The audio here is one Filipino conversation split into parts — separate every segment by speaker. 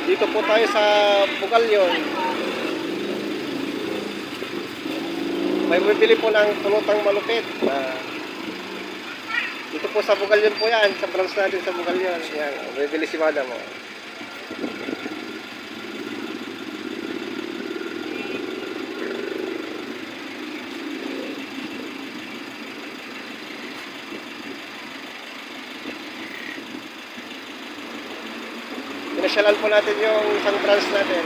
Speaker 1: Dito po tayo sa Bugalyon. May bibili po ng pulutang malupit. Dito po sa Bugalyon po yan. Sa branch natin sa Bugalyon. Yan, bibili si madam. Oh. Pinasyalan po natin yung isang branch natin.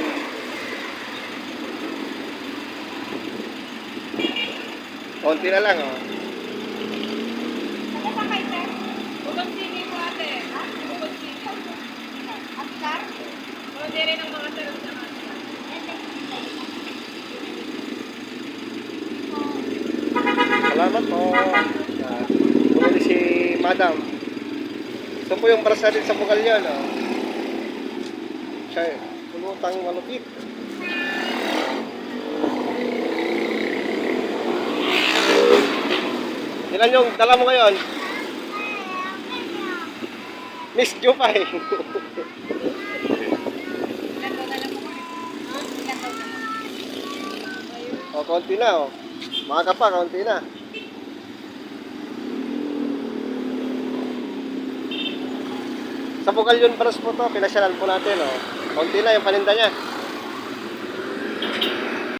Speaker 1: Konti na lang, oh.
Speaker 2: Ano pa kayo, sir? Bubong sini po ate. Ha? Bubong sini. Askar? O, di rin ang mga sarap sa askar.
Speaker 1: Salamat po. Bumili si madam. Ito po yung branch natin sa Bugalyon, oh. Siya, pulutang malupit. Ilan yung dala mo ngayon? Miss Joe pa eh.
Speaker 2: Ilan daw na lang po? Ha? Ilan daw na lang?
Speaker 1: O, konti na, oh. Maka pa, konti na. Sa Bugalyon branch po to, pinasyalan po natin, oh. Konti na yung paninda niya.